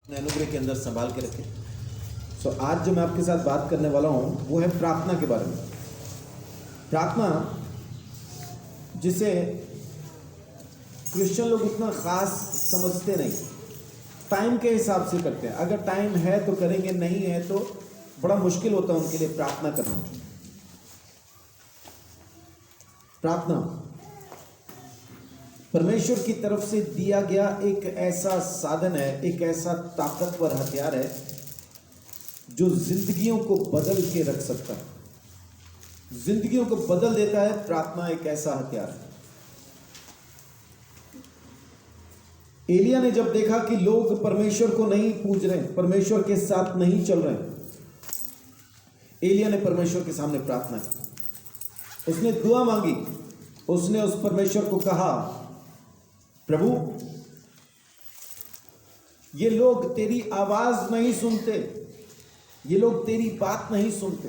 अनुग्रह के अंदर संभाल के रखें। आज जो मैं आपके साथ बात करने वाला हूँ वो है प्रार्थना के बारे में। प्रार्थना जिसे क्रिश्चियन लोग उतना खास समझते नहीं, टाइम के हिसाब से करते हैं। अगर टाइम है तो करेंगे, नहीं है तो बड़ा मुश्किल होता है उनके लिए प्रार्थना करना। प्रार्थना परमेश्वर की तरफ से दिया गया एक ऐसा साधन है, एक ऐसा ताकतवर हथियार है जो जिंदगियों को बदल के रख सकता है, जिंदगियों को बदल देता है। प्रार्थना एक ऐसा हथियार है। एलिया ने जब देखा कि लोग परमेश्वर को नहीं पूज रहे, परमेश्वर के साथ नहीं चल रहे, एलिया ने परमेश्वर के सामने प्रार्थना की, उसने दुआ मांगी। उसने उस परमेश्वर को कहा, प्रभु ये लोग तेरी आवाज नहीं सुनते, ये लोग तेरी बात नहीं सुनते,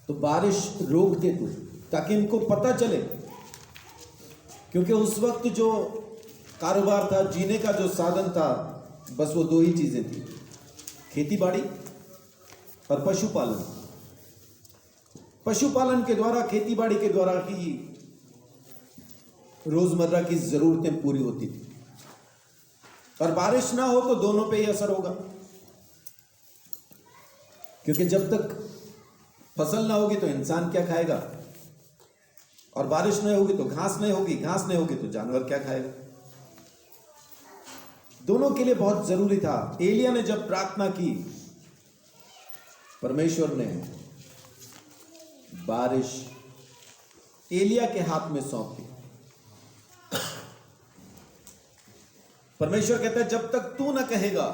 तो बारिश रोक दे तू, ताकि इनको पता चले। क्योंकि उस वक्त जो कारोबार था, जीने का जो साधन था, बस वो दो ही चीजें थी, खेती बाड़ी और पशुपालन। पशुपालन के द्वारा, खेती बाड़ी के द्वारा ही रोजमर्रा की जरूरतें पूरी होती थी, और बारिश ना हो तो दोनों पे ही असर होगा। क्योंकि जब तक फसल ना होगी तो इंसान क्या खाएगा, और बारिश नहीं होगी तो घास नहीं होगी, घास नहीं होगी तो जानवर क्या खाएगा। दोनों के लिए बहुत जरूरी था। एलिया ने जब प्रार्थना की, परमेश्वर ने बारिश एलिया के हाथ में सौंप दी। परमेश्वर कहता है, जब तक तू ना कहेगा,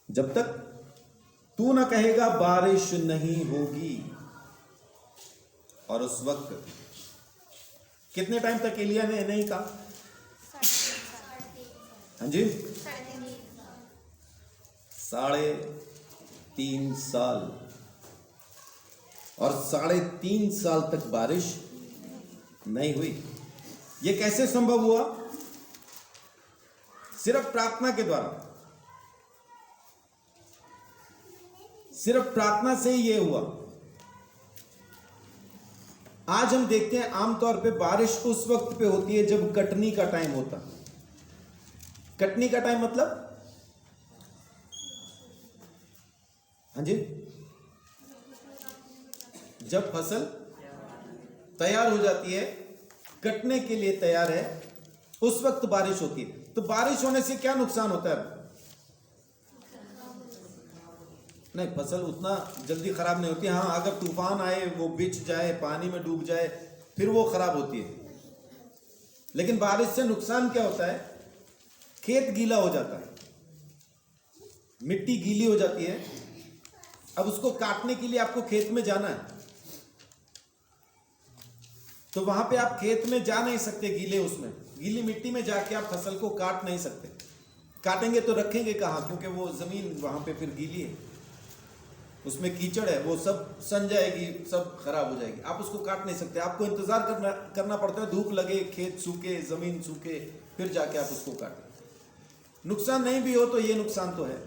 जब तक तू ना कहेगा बारिश नहीं होगी। और उस वक्त कितने टाइम तक एलिया ने नहीं कहा? हाँ जी, 3.5 साल। और 3.5 साल तक बारिश नहीं हुई। यह कैसे संभव हुआ? सिर्फ प्रार्थना के द्वारा, सिर्फ प्रार्थना से ही यह हुआ। आज हम देखते हैं आमतौर पे बारिश उस वक्त पे होती है जब कटनी का टाइम होता। कटनी का टाइम मतलब, हाँ जी, जब फसल तैयार हो जाती है, कटने के लिए तैयार है, उस वक्त बारिश होती है। तो बारिश होने से क्या नुकसान होता है? नहीं, फसल उतना जल्दी खराब नहीं होती। हाँ, अगर तूफान आए, वो बिछ जाए, पानी में डूब जाए, फिर वो खराब होती है। लेकिन बारिश से नुकसान क्या होता है? खेत गीला हो जाता है, मिट्टी गीली हो जाती है। अब उसको काटने के लिए आपको खेत में जाना है, तो वहां पे आप खेत में जा नहीं सकते, गीले उसमें गीली मिट्टी में जाके आप फसल को काट नहीं सकते। काटेंगे तो रखेंगे कहां? क्योंकि वो जमीन वहां पे फिर गीली है, उसमें कीचड़ है, वो सब सन जाएगी, सब खराब हो जाएगी। आप उसको काट नहीं सकते, आपको इंतजार करना पड़ता है, धूप लगे, खेत सूखे, जमीन सूखे, फिर जाके आप उसको काटें। नुकसान नहीं भी हो तो ये नुकसान तो है।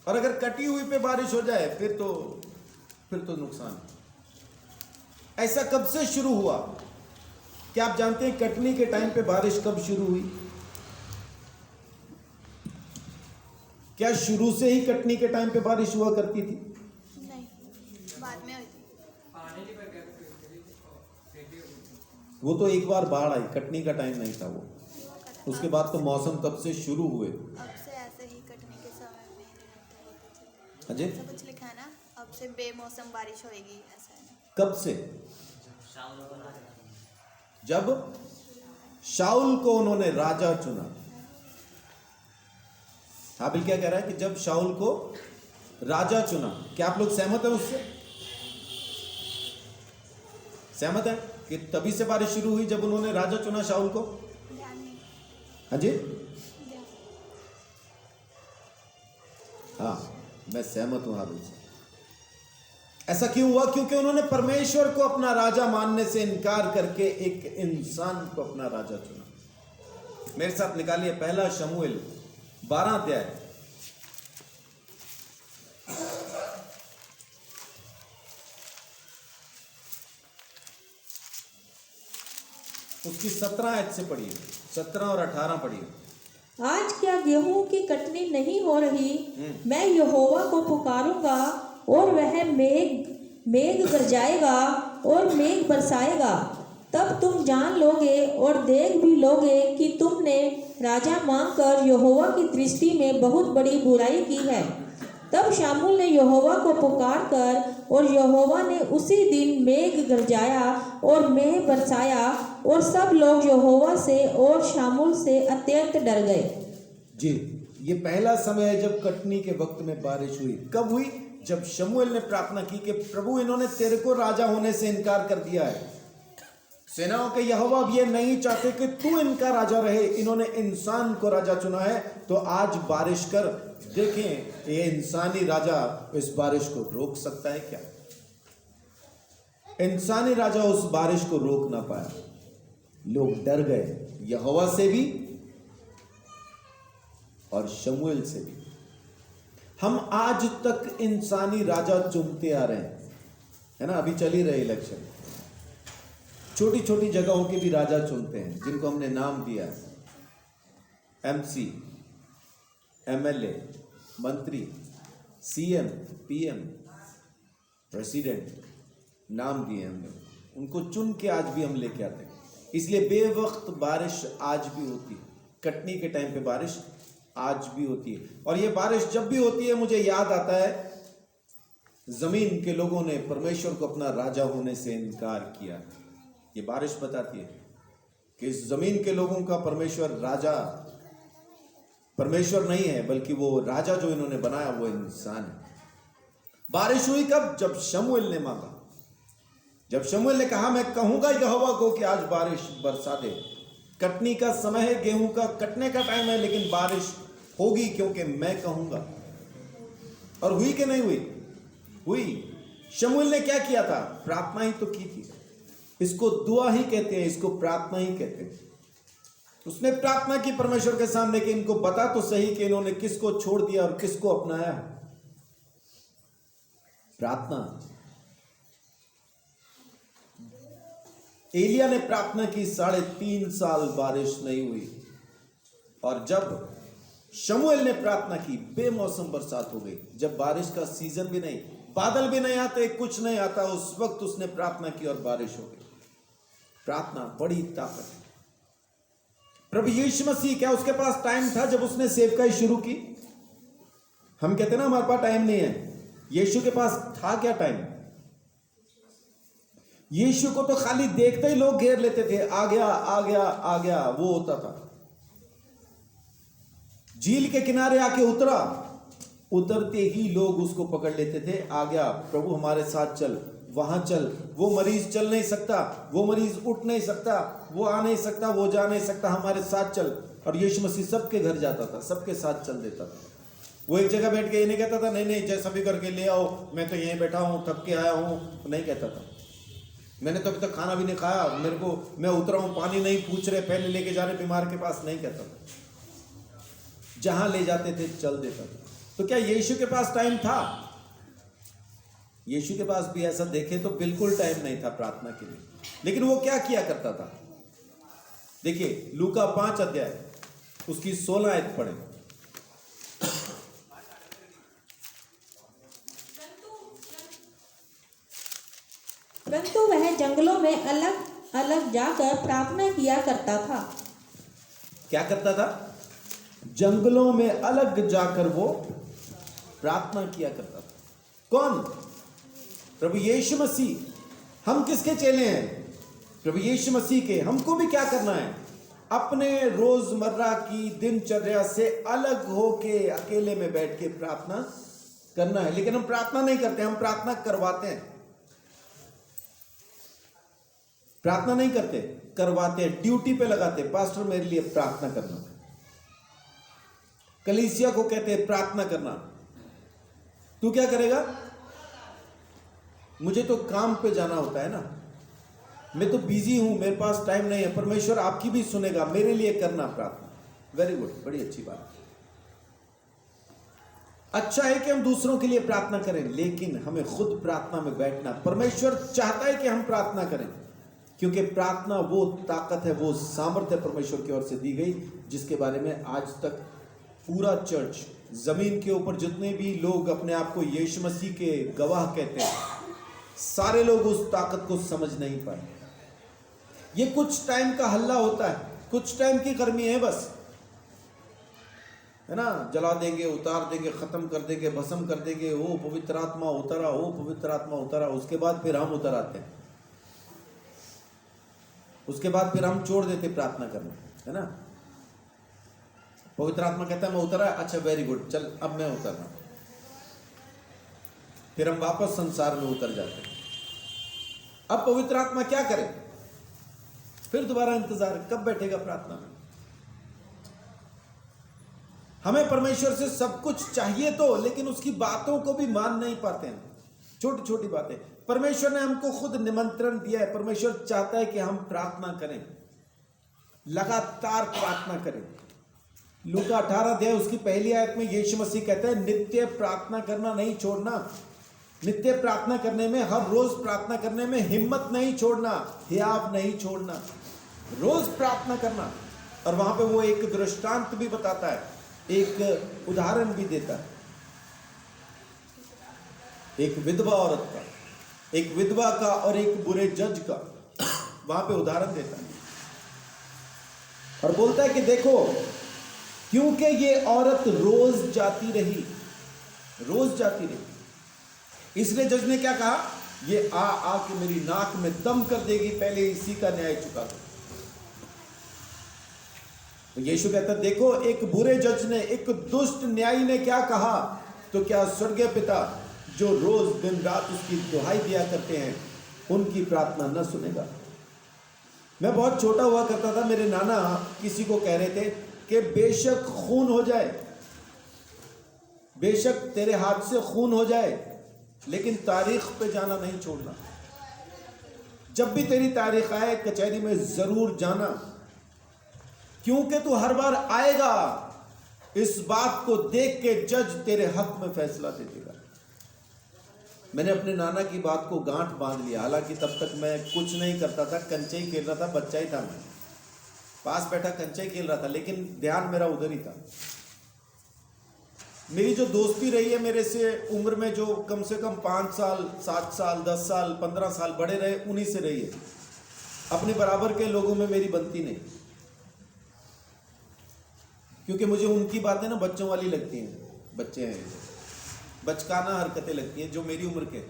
और अगर कटी हुई पे बारिश हो जाए फिर तो नुकसान। ऐसा कब से शुरू हुआ? क्या आप जानते हैं कटनी के टाइम पे बारिश कब शुरू हुई? क्या शुरू से ही कटनी के टाइम पे बारिश हुआ करती थी? नहीं, बाद में हुई थी। वो तो एक बार बाढ़ आई, कटनी का टाइम नहीं था वो। उसके बाद तो मौसम तब से शुरू हुए। अब से ऐसे ही कटने के समय में अजय, ऐसा कुछ लिखा है ना, अब से बेमौसम बारिश होगी, ऐसा है ना? कब से? जब शाऊल को उन्होंने राजा चुना। हाबिल क्या कह रहा है कि जब शाऊल को राजा चुना। क्या आप लोग सहमत हैं उससे? सहमत है कि तभी से बारिश शुरू हुई जब उन्होंने राजा चुना शाऊल को? ध्यान नहीं। हाँ जी, ध्यान। हाँ, मैं सहमत हूं हाबिल से। ऐसा क्यों हुआ? क्योंकि उन्होंने परमेश्वर को अपना राजा मानने से इनकार करके एक इंसान को अपना राजा चुना। मेरे साथ निकालिए पहला शमूएल 12 अध्याय, उसकी 17 आयत से पढ़िए, 17 और 18 पढ़िए। आज क्या गेहूं की कटनी नहीं हो रही? मैं यहोवा को पुकारूंगा और वह मेघ गरजाएगा और मेघ बरसाएगा। तब तुम जान लोगे और देख भी लोगे कि तुमने राजा मांगकर यहोवा की दृष्टि में बहुत बड़ी बुराई की है। तब शामूल ने यहोवा को पुकार कर और यहोवा ने उसी दिन मेघ गरजाया और मेघ बरसाया और सब लोग यहोवा से और शामूल से अत्यंत डर गए। जी, ये पहला समय है जब कटनी के वक्त में बारिश हुई। कब हुई? जब शमूएल ने प्रार्थना की कि प्रभु इन्होंने तेरे को राजा होने से इनकार कर दिया है, सेनाओं के यहोवा अब ये नहीं चाहते कि तू इनका राजा रहे, इन्होंने इंसान को राजा चुना है, तो आज बारिश कर। देखें ये इंसानी राजा इस बारिश को रोक सकता है क्या? इंसानी राजा उस बारिश को रोक ना पाया। लोग डर गए, यहोवा से भी और शमूएल से भी। हम आज तक इंसानी राजा चुनते आ रहे हैं, है ना। अभी चल ही रहे इलेक्शन, छोटी छोटी जगहों के भी राजा चुनते हैं जिनको हमने नाम दिया है, एमसी, एमएलए, मंत्री, सीएम, पीएम, प्रेसिडेंट, नाम दिए हमने, उनको चुन के आज भी हम लेके आते हैं। इसलिए बेवक्त बारिश आज भी होती है, कटनी के टाइम पे बारिश आज भी होती है। और ये बारिश जब भी होती है मुझे याद आता है जमीन के लोगों ने परमेश्वर को अपना राजा होने से इनकार किया। ये बारिश बताती है कि इस जमीन के लोगों का परमेश्वर राजा परमेश्वर नहीं है, बल्कि वो राजा जो इन्होंने बनाया वो इंसान है। बारिश हुई कब? जब शमूएल ने मांगा, जब शमूएल ने कहा मैं कहूंगा यहोवा को कि आज बारिश बरसा दे। कटनी का समय है, गेहूं का कटने का टाइम है, लेकिन बारिश होगी क्योंकि मैं कहूंगा। और हुई कि नहीं हुई? हुई। शमूएल ने क्या किया था? प्रार्थना ही तो की थी। इसको दुआ ही कहते हैं, इसको प्रार्थना ही कहते हैं। उसने प्रार्थना की परमेश्वर के सामने कि इनको बता तो सही कि इन्होंने किसको छोड़ दिया और किसको अपनाया। प्रार्थना। एलिया ने प्रार्थना की, 3.5 साल बारिश नहीं हुई। और जब शमूएल ने प्रार्थना की, बेमौसम बरसात हो गई। जब बारिश का सीजन भी नहीं, बादल भी नहीं आते, कुछ नहीं आता, उस वक्त उसने प्रार्थना की और बारिश हो गई। प्रार्थना बड़ी ताकत है। प्रभु यीशु मसीह, क्या उसके पास टाइम था जब उसने सेवकाई शुरू की? हम कहते हैं ना हमारे पास टाइम नहीं है। यीशु के पास था क्या टाइम? यीशु को तो खाली देखते ही लोग घेर लेते थे, आ गया आ गया आ गया, वो होता था। झील के किनारे आके उतरा, उतरते ही लोग उसको पकड़ लेते थे, आ गया प्रभु हमारे साथ चल, वहां चल, वो मरीज चल नहीं सकता, वो मरीज उठ नहीं सकता, वो आ नहीं सकता, वो जा नहीं सकता, हमारे साथ चल। और यीशु मसीह सबके घर जाता था, सबके साथ चल देता था। वो एक जगह बैठ के ये नहीं कहता था नहीं नहीं जैसा भी करके ले आओ, मैं तो यहीं बैठा हूं, थक के आया हूं, नहीं कहता था। मैंने तो अभी तक खाना भी नहीं खाया, मेरे को मैं उतरा हूं, पानी नहीं पूछ रहे, पहले लेके जा रहे बीमार के पास, नहीं कहता था। जहां ले जाते थे चल देता था। तो क्या यीशु के पास टाइम था? यीशु के पास भी ऐसा देखे तो बिल्कुल टाइम नहीं था प्रार्थना के लिए। लेकिन वो क्या किया करता था? देखिए लूका 5 अध्याय उसकी 16 आयत पढ़े। परंतु वह जंगलों में अलग अलग जाकर प्रार्थना किया करता था। क्या करता था? जंगलों में अलग जाकर वो प्रार्थना किया करता था। कौन? प्रभु यीशु मसीह। हम किसके चेले हैं? प्रभु यीशु मसीह के। हमको भी क्या करना है? अपने रोजमर्रा की दिनचर्या से अलग होके अकेले में बैठ के प्रार्थना करना है। लेकिन हम प्रार्थना नहीं करते, हम प्रार्थना करवाते हैं। प्रार्थना नहीं करते, करवाते हैं, ड्यूटी पे लगाते हैं। पास्टर मेरे लिए प्रार्थना करना। कलीसिया को कहते हैं प्रार्थना करना। तू क्या करेगा? मुझे तो काम पे जाना होता है ना, मैं तो बिजी हूं, मेरे पास टाइम नहीं है। परमेश्वर आपकी भी सुनेगा, मेरे लिए करना प्रार्थना। वेरी गुड, बड़ी अच्छी बात। अच्छा है कि हम दूसरों के लिए प्रार्थना करें, लेकिन हमें खुद प्रार्थना में बैठना, परमेश्वर चाहता है कि हम प्रार्थना करें, क्योंकि प्रार्थना वो ताकत है, वो सामर्थ्य परमेश्वर की ओर से दी गई, जिसके बारे में आज तक पूरा चर्च, जमीन के ऊपर जितने भी लोग अपने आप को यीशु मसीह के गवाह कहते हैं, सारे लोग उस ताकत को समझ नहीं पाए। ये कुछ टाइम का हल्ला होता है, कुछ टाइम की गर्मी है बस, है ना, जला देंगे, उतार देंगे, खत्म कर देंगे, भस्म कर देंगे, ओ पवित्र आत्मा उतरा, ओ पवित्र आत्मा उतरा, उसके बाद फिर हम उतर आते हैं, उसके बाद फिर हम छोड़ देते प्रार्थना करना, है ना। पवित्र आत्मा कहता है मैं उतरा, अच्छा वेरी गुड, चल अब मैं उतर रहा हूं, फिर हम वापस संसार में उतर जाते हैं। अब पवित्र आत्मा क्या करे, फिर दोबारा इंतजार, कब बैठेगा प्रार्थना में। हमें परमेश्वर से सब कुछ चाहिए तो, लेकिन उसकी बातों को भी मान नहीं पाते हैं, छोटी छोटी बातें। परमेश्वर ने हमको खुद निमंत्रण दिया है, परमेश्वर चाहता है कि हम प्रार्थना करें, लगातार प्रार्थना करें। लूका 18 अध्याय उसकी पहली आयत में यीशु मसीह कहते हैं नित्य प्रार्थना करना नहीं छोड़ना, नित्य प्रार्थना करने में, हर रोज प्रार्थना करने में हिम्मत नहीं छोड़ना, हियाव नहीं छोड़ना, रोज प्रार्थना करना। और वहां पे वो एक दृष्टांत भी बताता है, एक उदाहरण भी देता है, एक विधवा औरत का, एक विधवा का और एक बुरे जज का, वहां पे उदाहरण देता है और बोलता है कि देखो, क्योंकि ये औरत रोज जाती रही, इसलिए जज ने क्या कहा, ये आ के मेरी नाक में दम कर देगी, पहले इसी का न्याय चुका दो। तो यीशु कहता है देखो, एक बुरे जज ने, एक दुष्ट न्यायी ने क्या कहा, तो क्या स्वर्गीय पिता जो रोज दिन रात उसकी दुहाई दिया करते हैं, उनकी प्रार्थना न सुनेगा। मैं बहुत छोटा हुआ करता था, मेरे नाना किसी को कह रहे थे कि बेशक खून हो जाए, बेशक तेरे हाथ से खून हो जाए, लेकिन तारीख पे जाना नहीं छोड़ना। जब भी तेरी तारीख आए, कचहरी में जरूर जाना, क्योंकि तू हर बार आएगा, इस बात को देख के जज तेरे हक में फैसला दे देगा। मैंने अपने नाना की बात को गांठ बांध लिया, हालांकि तब तक मैं कुछ नहीं करता था, कंचे ही खेल रहा था, बच्चा ही था, मैं पास बैठा कंचे ही खेल रहा था, लेकिन ध्यान मेरा उधर ही था। मेरी जो दोस्ती रही है मेरे से उम्र में, जो कम से कम 5 साल 7 साल 10 साल 15 साल बड़े रहे, उन्हीं से रही है। अपने बराबर के लोगों में मेरी बनती नहीं, क्योंकि मुझे उनकी बातें ना बच्चों वाली लगती हैं, बच्चे हैं, बचकाना हरकतें लगती हैं। जो मेरी उम्र के,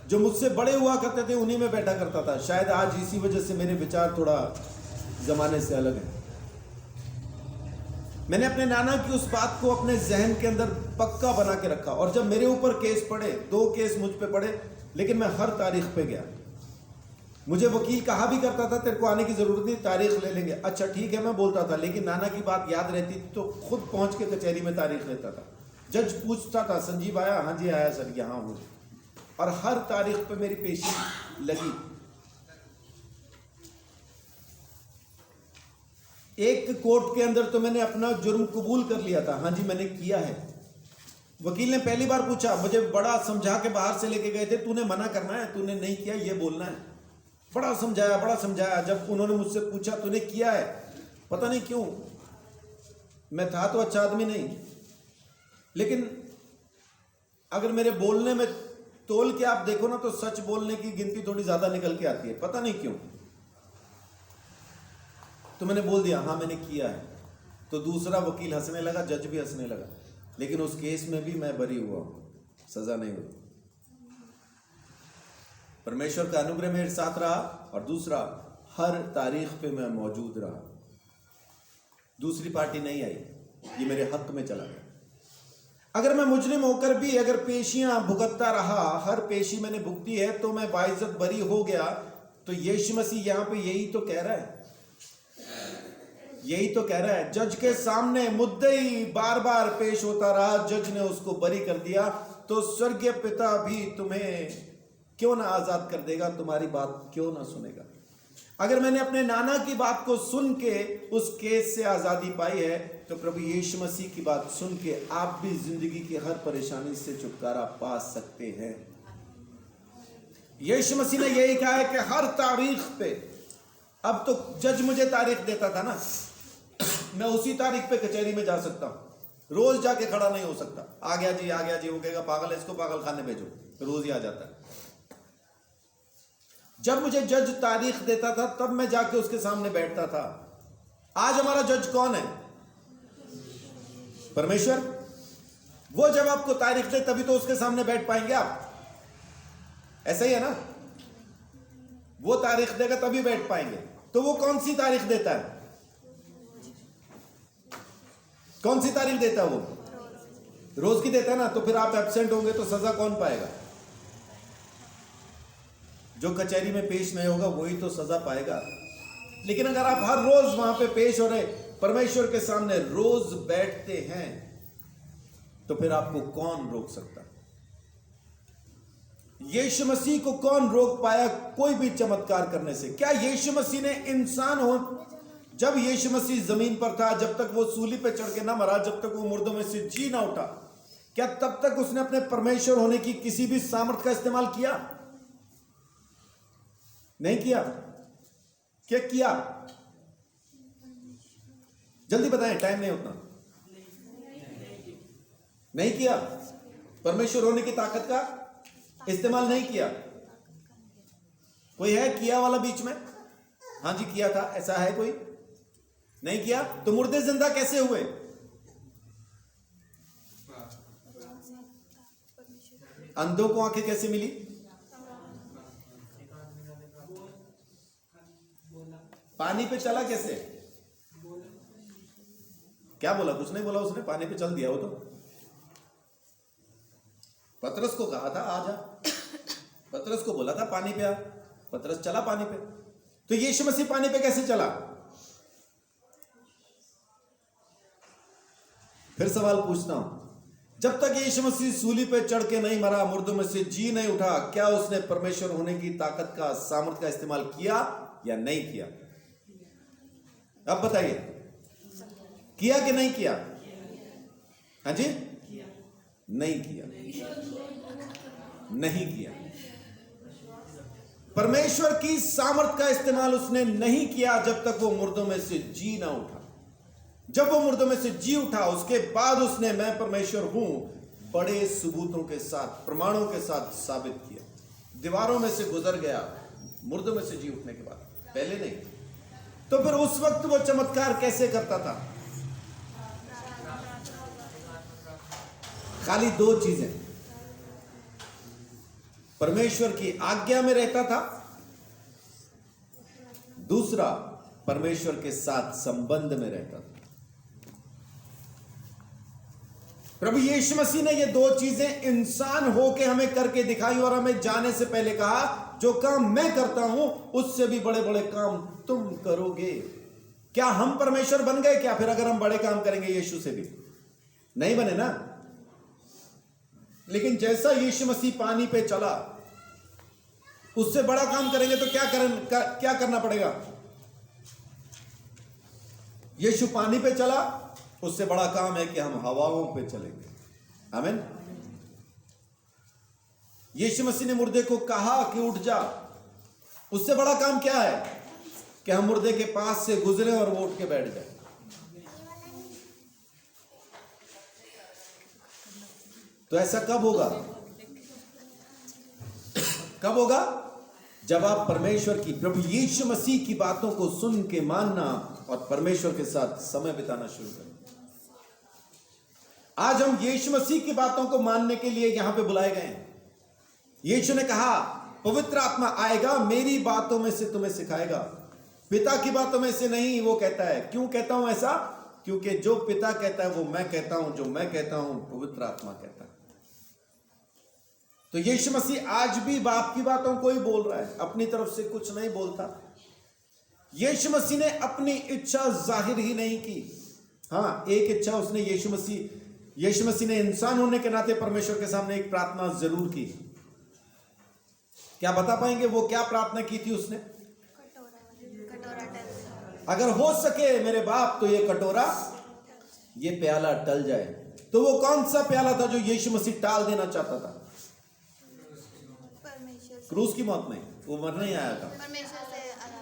जो मुझसे बड़े हुआ करते थे, उन्हीं में बैठा करता था। शायद आज इसी वजह से मेरे विचार थोड़ा जमाने से अलग है। मैंने अपने नाना की उस बात को अपने जहन के अंदर पक्का बना के रखा, और जब मेरे ऊपर केस पड़े, 2 केस मुझ पे पड़े, लेकिन मैं हर तारीख पे गया। मुझे वकील कहा भी करता था तेरे को आने की जरूरत नहीं, तारीख ले लेंगे, अच्छा ठीक है मैं बोलता था, लेकिन नाना की बात याद रहती तो खुद पहुंच के कचहरी में तारीख लेता था। जज पूछता था, संजीव आया? हाँ जी आया सर, यहाँ हूँ, और हर तारीख पे मेरी पेशी लगी। एक कोर्ट के अंदर तो मैंने अपना जुर्म कबूल कर लिया था, हाँ जी मैंने किया है। वकील ने पहली बार पूछा, मुझे बड़ा समझा के बाहर से लेके गए थे, तूने मना करना है, तूने नहीं किया ये बोलना है। बड़ा समझाया। जब उन्होंने मुझसे पूछा तूने किया है, पता नहीं क्यों, मैं था तो अच्छा आदमी नहीं, लेकिन अगर मेरे बोलने में तोल के आप देखो ना, तो सच बोलने की गिनती थोड़ी ज्यादा निकल के आती है, पता नहीं क्यों। तो मैंने बोल दिया हाँ मैंने किया है। तो दूसरा वकील हंसने लगा, जज भी हंसने लगा, लेकिन उस केस में भी मैं बरी हुआ, सजा नहीं हुई। परमेश्वर का अनुग्रह मेरे साथ रहा, और दूसरा हर तारीख पे मैं मौजूद रहा। दूसरी पार्टी नहीं आई, ये मेरे हक में चला गया। अगर मैं मुजरिम होकर भी अगर पेशियां भुगतता रहा, हर पेशी मैंने भुगती है, तो मैं बाइज्जत बरी हो गया। तो यीशु मसीह यहां पे यही तो कह रहा है, जज के सामने मुद्दई बार बार पेश होता रहा, जज ने उसको बरी कर दिया, तो स्वर्गीय पिता भी तुम्हें क्यों ना आजाद कर देगा, तुम्हारी बात क्यों ना सुनेगा। अगर मैंने अपने नाना की बात को सुन के उस केस से आजादी पाई है, तो प्रभु यीशु मसीह की बात सुन के आप भी जिंदगी की हर परेशानी से छुटकारा पा सकते हैं। यीशु मसीह ने यही कहा है कि हर तारीख पे, अब तो जज मुझे तारीख देता था ना, मैं उसी तारीख पे कचहरी में जा सकता हूं, रोज जाके खड़ा नहीं हो सकता। आ गया जी, आ गया जी, वो कहेगा पागल है, इसको पागल खाने भेजो, रोज ही आ जाता है। जब मुझे जज तारीख देता था तब मैं जाके उसके सामने बैठता था। आज हमारा जज कौन है? परमेश्वर। वो जब आपको तारीख दे तभी तो उसके सामने बैठ पाएंगे आप, ऐसा ही है ना? वो तारीख देगा तभी बैठ पाएंगे। तो वो कौन सी तारीख देता है? कौन सी तारीख देता है वो? रोज की देता है ना। तो फिर आप एब्सेंट होंगे तो सजा कौन पाएगा? जो कचहरी में पेश नहीं होगा वही तो सजा पाएगा। लेकिन अगर आप हर रोज वहां पे पेश हो रहे, परमेश्वर के सामने रोज बैठते हैं, तो फिर आपको कौन रोक सकता? यीशु मसीह को कौन रोक पाया कोई भी चमत्कार करने से? क्या यीशु मसीह ने इंसान हो, जब यीशु मसीह जमीन पर था, जब तक वो सूली पे चढ़ के ना मरा, जब तक वो मुर्दों में से जी ना उठा, क्या तब तक उसने अपने परमेश्वर होने की किसी भी सामर्थ का इस्तेमाल किया? नहीं किया। क्या किया? जल्दी बताएं, टाइम नहीं उतना। नहीं किया। परमेश्वर होने की ताकत का इस्तेमाल नहीं किया। कोई है किया वाला बीच में? हाँ जी किया था, ऐसा है कोई? नहीं किया। तो मुर्दे जिंदा कैसे हुए? अंधों को आंखें कैसे मिली? पानी पे चला कैसे? क्या बोला? कुछ नहीं बोला उसने, पानी पे चल दिया वो तो। पतरस को कहा था आ जा, पतरस को बोला था पानी पे आ, पतरस चला पानी पे। तो यीशु मसीह पानी पे कैसे चला? फिर सवाल पूछता हूं, जब तक यीशु मसीह सूली पे चढ़ के नहीं मरा, मुर्दों में से जी नहीं उठा, क्या उसने परमेश्वर होने की ताकत का, सामर्थ का इस्तेमाल किया या नहीं किया? अब बताइए, किया कि नहीं किया? हाँ जी, नहीं किया, नहीं किया। परमेश्वर की सामर्थ का इस्तेमाल उसने नहीं किया जब तक वो मुर्दों में से जी ना उठा। जब वो मुर्दों में से जी उठा, उसके बाद उसने मैं परमेश्वर हूं बड़े सबूतों के साथ, प्रमाणों के साथ साबित किया। दीवारों में से गुजर गया मुर्दों में से जी उठने के बाद, पहले नहीं। तो फिर उस वक्त वो चमत्कार कैसे करता था? खाली दो चीजें, परमेश्वर की आज्ञा में रहता था, दूसरा परमेश्वर के साथ संबंध में रहता था। प्रभु यीशु मसीह ने ये दो चीजें इंसान होके हमें करके दिखाई और हमें जाने से पहले कहा, जो काम मैं करता हूं उससे भी बड़े बड़े काम तुम करोगे। क्या हम परमेश्वर बन गए क्या? फिर अगर हम बड़े काम करेंगे यीशु से भी? नहीं बने ना। लेकिन जैसा यीशु मसीह पानी पे चला, उससे बड़ा काम करेंगे तो क्या करना पड़ेगा? यीशु पानी पे चला, उससे बड़ा काम है कि हम हवाओं पे चलेंगे। आमीन। यीशु मसीह ने मुर्दे को कहा कि उठ जा, उससे बड़ा काम क्या है कि हम मुर्दे के पास से गुजरे और वो उठ के बैठ जाए। तो ऐसा कब होगा? कब होगा? जब आप परमेश्वर की, प्रभु यीशु मसीह की बातों को सुन के मानना और परमेश्वर के साथ समय बिताना शुरू करें। आज हम यीशु मसीह की बातों को मानने के लिए यहां पे बुलाए गए हैं। यीशु ने कहा, पवित्र आत्मा आएगा, मेरी बातों में से तुम्हें सिखाएगा, पिता की बातों में से नहीं। वो कहता है, क्यों कहता हूं ऐसा? क्योंकि जो पिता कहता है वो मैं कहता हूं, जो मैं कहता हूं पवित्र आत्मा कहता है। तो यीशु मसीह आज भी बाप की बातों को ही बोल रहा है, अपनी तरफ से कुछ नहीं बोलता। यीशु मसीह ने अपनी इच्छा जाहिर ही नहीं की। हाँ, एक इच्छा उसने, यीशु मसीह ने इंसान होने के नाते परमेश्वर के सामने एक प्रार्थना जरूर की। क्या बता पाएंगे वो क्या प्रार्थना की थी उसने? कटोरा टल जाए। अगर हो सके मेरे बाप तो ये कटोरा, ये प्याला टल जाए। तो वो कौन सा प्याला था जो यीशु मसीह टाल देना चाहता था? परमेश्वर से, क्रूस की मौत नहीं, वो मरने ही आया था। परमेश्वर से अलग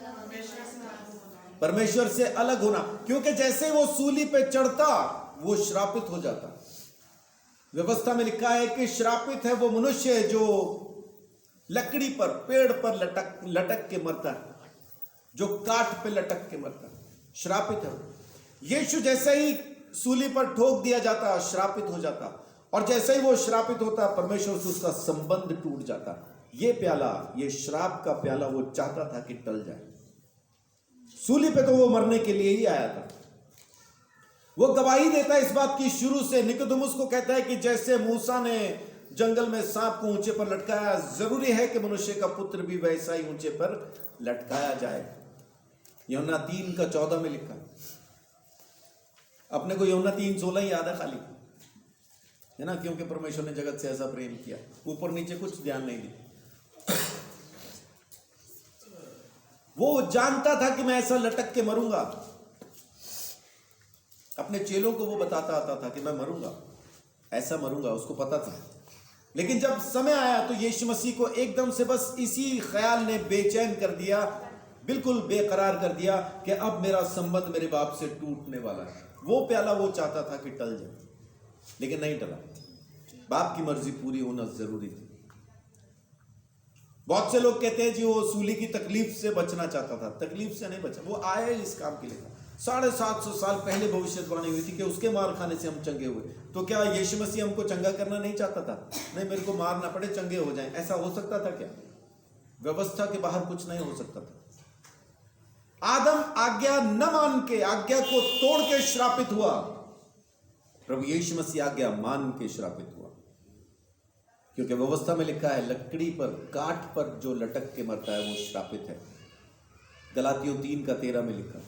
परमेश्वर से अलग होना, क्योंकि जैसे वो सूली पे चढ़ता वो श्रापित हो जाता। व्यवस्था में लिखा है कि श्रापित है वो मनुष्य जो लकड़ी पर, पेड़ पर लटक लटक के मरता है, जो काठ पे लटक के मरता है, श्रापित है। यीशु जैसे ही सूली पर ठोक दिया जाता, श्रापित हो जाता, और जैसे ही वो श्रापित होता परमेश्वर से उसका संबंध टूट जाता। ये प्याला, ये श्राप का प्याला वो चाहता था कि टल जाए। सूली पे तो वो मरने के लिए ही आया था। वो गवाही देता है इस बात की शुरू से। निकोदेमुस को कहता है कि जैसे मूसा ने जंगल में सांप को ऊंचे पर लटकाया, जरूरी है कि मनुष्य का पुत्र भी वैसा ही ऊंचे पर लटकाया जाए। यूहन्ना 3:14 में लिखा। अपने को यूहन्ना 3:16 ही याद है खाली, है ना, क्योंकि परमेश्वर ने जगत से ऐसा प्रेम किया, ऊपर नीचे कुछ ध्यान नहीं दी। वो जानता था कि मैं ऐसा लटक के मरूंगा। अपने चेलों को वो बताता आता था कि मैं मरूंगा, ऐसा मरूंगा, उसको पता था। लेकिन जब समय आया तो यीशु मसीह को एकदम से बस इसी ख्याल ने बेचैन कर दिया, बिल्कुल बेकरार कर दिया कि अब मेरा संबंध मेरे बाप से टूटने वाला है। वो प्याला वो चाहता था कि टल जाए, लेकिन नहीं टला। बाप की मर्जी पूरी होना जरूरी थी। बहुत से लोग कहते हैं जी वो सूली की तकलीफ से बचना चाहता था। तकलीफ से नहीं बचा, वो आया इस काम के लिए। 750 साल पहले भविष्यवाणी हुई थी कि उसके मार खाने से हम चंगे हुए। तो क्या यीशु मसीह हमको चंगा करना नहीं चाहता था? नहीं, मेरे को मार ना पड़े, चंगे हो जाएं, ऐसा हो सकता था क्या? व्यवस्था के बाहर कुछ नहीं हो सकता था। आदम आज्ञा न मान के, आज्ञा को तोड़ के श्रापित हुआ। प्रभु यीशु मसीह आज्ञा मान के श्रापित हुआ, क्योंकि व्यवस्था में लिखा है लकड़ी पर, काठ पर जो लटक के मरता है वो श्रापित है। गलातियों 3:13 में लिखा।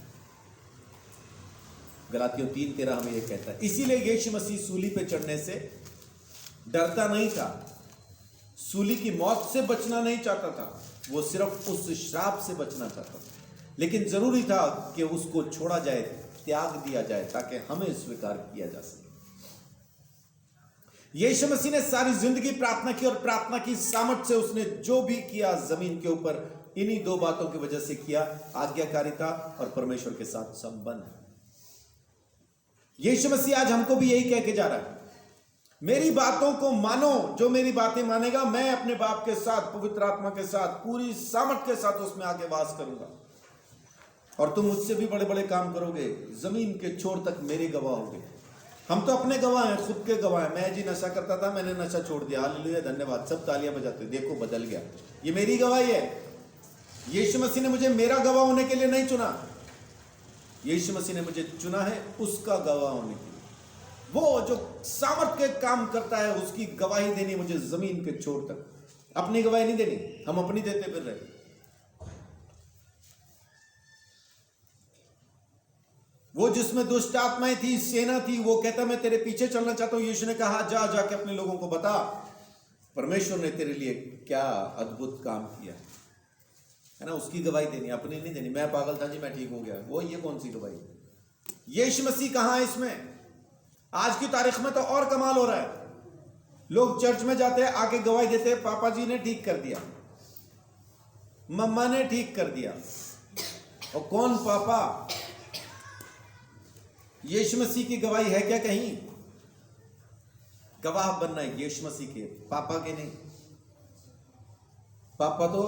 गलातियों 3:13 हमें यह कहता है। इसीलिए यीशु मसीह सूली पे चढ़ने से डरता नहीं था, सूली की मौत से बचना नहीं चाहता था, वो सिर्फ उस श्राप से बचना चाहता था। लेकिन जरूरी था कि उसको छोड़ा जाए, त्याग दिया जाए, ताकि हमें स्वीकार किया जा सके। यीशु मसीह ने सारी जिंदगी प्रार्थना की, और प्रार्थना की सामर्थ से उसने जो भी किया जमीन के ऊपर इन्हीं दो बातों की वजह से किया, आज्ञाकारिता और परमेश्वर के साथ संबंध। यीशु मसीह आज हमको भी यही कह के जा रहा है, मेरी बातों को मानो, जो मेरी बातें मानेगा मैं अपने बाप के साथ, पवित्र आत्मा के साथ, पूरी सामर्थ के साथ उसमें आगे वास करूंगा, और तुम मुझसे भी बड़े बड़े काम करोगे, जमीन के छोर तक मेरे गवाह होगे। हम तो अपने गवाह हैं, खुद के गवाह हैं। मैं जी नशा करता था, मैंने नशा छोड़ दिया, हालेलुया, धन्यवाद, सब तालियां बजाते, देखो बदल गया। ये मेरी गवाही है। यीशु मसीह ने मुझे मेरा गवाह होने के लिए नहीं चुना, यीशु मसीह ने मुझे चुना है उसका गवाह होने के लिए। वो जो सामर्थ के काम करता है उसकी गवाही देनी मुझे जमीन के छोर तक। अपनी गवाही नहीं देनी, हम अपनी देते फिर रहे। वो जिसमें दुष्ट आत्माएं थी, सेना थी, वो कहता मैं तेरे पीछे चलना चाहता हूं। यीशु ने कहा जा जाके अपने लोगों को बता परमेश्वर ने तेरे लिए क्या अद्भुत काम किया, है ना। उसकी गवाही देनी, अपनी नहीं देनी। मैं पागल था जी, मैं ठीक हो गया, वो ये कौन सी गवाही? यीशु मसीह कहां है इसमें? आज की तारीख में तो और कमाल हो रहा है। लोग चर्च में जाते हैं, आके गवाही देते हैं, पापा जी ने ठीक कर दिया, मम्मा ने ठीक कर दिया। और कौन पापा? यीशु मसीह की गवाही है क्या कहीं? गवाह बनना है यीशु मसीह के, पापा के नहीं। पापा तो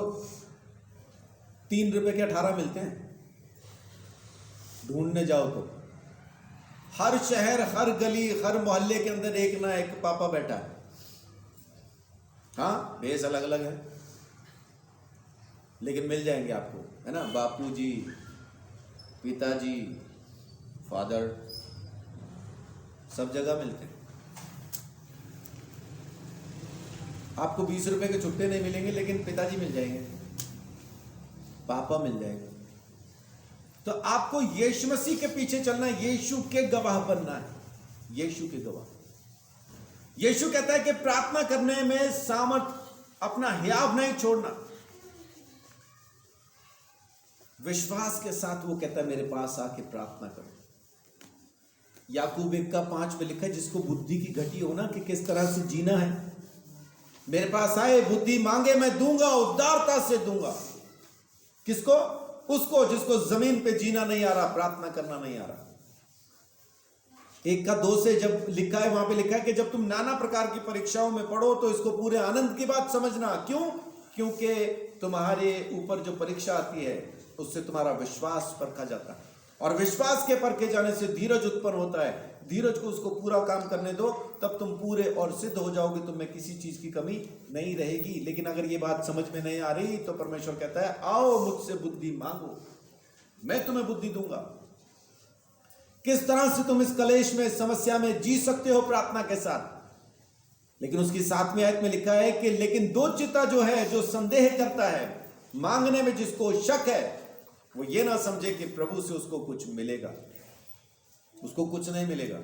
3 रुपए के 18 मिलते हैं, ढूंढने जाओ तो हर शहर, हर गली, हर मोहल्ले के अंदर एक ना एक पापा बैठा है। हाँ, भेस अलग अलग है, लेकिन मिल जाएंगे आपको, है ना। बापू जी, पिताजी, फादर, सब जगह मिलते हैं। आपको 20 रुपए के छुट्टे नहीं मिलेंगे, लेकिन पिताजी मिल जाएंगे, पापा मिल जाएंगे। तो आपको यीशु मसीह के पीछे चलना है, यीशु के गवाह बनना है, यीशु के गवाह। यीशु कहता है कि प्रार्थना करने में सामर्थ, अपना हियाव नहीं छोड़ना। विश्वास के साथ वो कहता है मेरे पास आके प्रार्थना करो। याकूब 1:5 में लिखा है, जिसको बुद्धि की घटी हो ना कि किस तरह से जीना है, मेरे पास आए, बुद्धि मांगे मैं दूंगा, उदारता से दूंगा। किसको? उसको जिसको जमीन पे जीना नहीं आ रहा, प्रार्थना करना नहीं आ रहा। 1:2 से जब लिखा है, वहां पे लिखा है कि जब तुम नाना प्रकार की परीक्षाओं में पढ़ो तो इसको पूरे आनंद की बात समझना। क्यों? क्योंकि तुम्हारे ऊपर जो परीक्षा आती है उससे तुम्हारा विश्वास परखा जाता है, और विश्वास के परखे जाने से धीरज उत्पन्न होता है। धीरज को उसको पूरा काम करने दो, तब तुम पूरे और सिद्ध हो जाओगे, तुम में किसी चीज की कमी नहीं रहेगी। लेकिन अगर ये बात समझ में नहीं आ रही तो परमेश्वर कहता है आओ मुझसे बुद्धि मांगो, मैं तुम्हें बुद्धि दूंगा। किस तरह से तुम इस कलेश में, समस्या में जी सकते हो प्रार्थना के साथ। लेकिन उसकी 7वीं आयत में लिखा है कि लेकिन दो चिता जो है, जो संदेह करता है, मांगने में जिसको शक है, वो ये ना समझे कि प्रभु से उसको कुछ मिलेगा। उसको कुछ नहीं मिलेगा।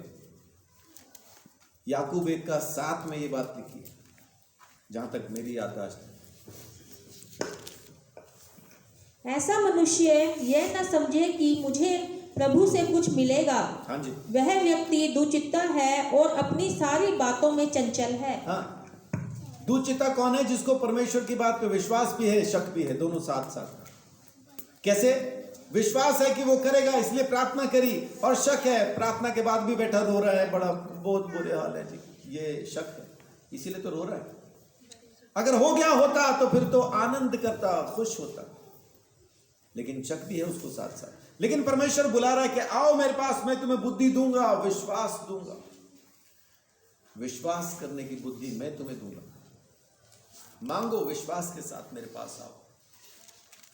याकूब 1:7 में ये बात लिखी है, जहां तक मेरी याददाश्त है। ऐसा मनुष्य यह न समझे कि मुझे प्रभु से कुछ मिलेगा। हाँ जी। वह व्यक्ति दुचित्ता है और अपनी सारी बातों में चंचल है। हाँ, दुचित्ता कौन है? जिसको परमेश्वर की बात पे विश्वास भी है, शक भी है, दोनों साथ साथ। कैसे? विश्वास है कि वो करेगा इसलिए प्रार्थना करी, और शक है, प्रार्थना के बाद भी बैठा रो रहा है, बड़ा बहुत बुरे हाल है जी, ये शक है, इसीलिए तो रो रहा है। अगर हो गया होता तो फिर तो आनंद करता, खुश होता, लेकिन शक भी है उसको साथ साथ। लेकिन परमेश्वर बुला रहा है कि आओ मेरे पास, मैं तुम्हें बुद्धि दूंगा, विश्वास दूंगा। विश्वास करने की बुद्धि मैं तुम्हें दूंगा। मांगो विश्वास के साथ, मेरे पास आओ।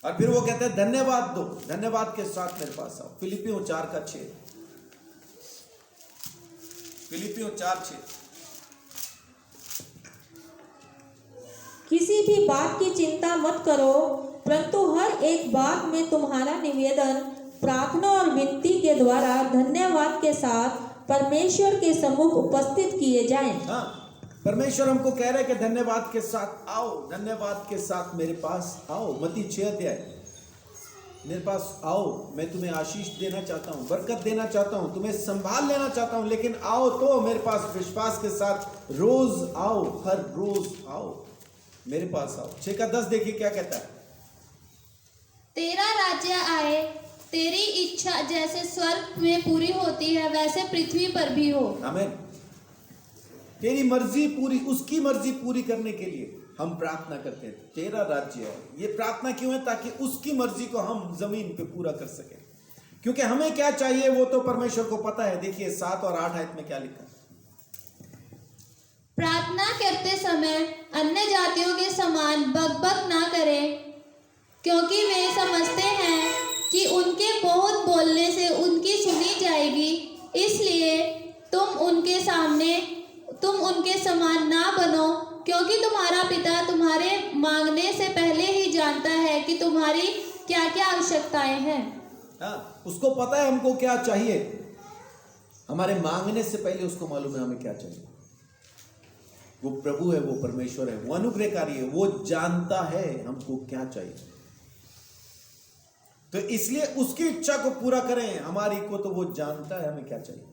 और फिर वो कहते हैं धन्यवाद दो, धन्यवाद के साथ मेरे पास आओ। फिलिपियों 4:6, फिलिपियों 4:6। किसी भी बात की चिंता मत करो, परंतु हर एक बात में तुम्हारा निवेदन प्रार्थना और विनती के द्वारा धन्यवाद के साथ परमेश्वर के सम्मुख उपस्थित किए जाएं। हाँ, परमेश्वर हमको कह रहे हैं कि धन्यवाद के साथ आओ, धन्यवाद के साथ मेरे पास आओ। मत्ती 6:6, मेरे पास आओ, मैं तुम्हें आशीष देना चाहता हूँ, बरकत देना चाहता हूँ, तुम्हें संभाल लेना चाहता हूँ, लेकिन आओ तो मेरे पास विश्वास के साथ रोज आओ, हर रोज आओ, मेरे पास आओ। 6:10 देखिए क्या कहता है। तेरा राज्य आए, तेरी इच्छा जैसे स्वर्ग में पूरी होती है वैसे पृथ्वी पर भी हो। आमीन। तेरी मर्जी पूरी, उसकी मर्जी पूरी करने के लिए हम प्रार्थना करते हैं, तेरा राज्य है। ये प्रार्थना क्यों है? ताकि उसकी मर्जी को हम जमीन पे पूरा कर सके। क्योंकि हमें क्या चाहिए वो तो परमेश्वर को पता है। देखिए 7 और 8 आयत में क्या लिखा है। प्रार्थना करते समय अन्य जातियों के समान बकबक ना करें, क्योंकि वे समझते हैं कि उनके बहुत बोलने से उनकी सुनी जाएगी। इसलिए तुम उनके समान ना बनो, क्योंकि तुम्हारा पिता तुम्हारे मांगने से पहले ही जानता है कि तुम्हारी क्या क्या आवश्यकताएं हैं। हाँ, उसको पता है हमको क्या चाहिए। हमारे मांगने से पहले उसको मालूम है हमें क्या चाहिए। वो प्रभु है, वो परमेश्वर है, वो अनुग्रहकारी है, वो जानता है हमको क्या चाहिए। तो इसलिए उसकी इच्छा को पूरा करें, हमारी को तो वो जानता है हमें क्या चाहिए।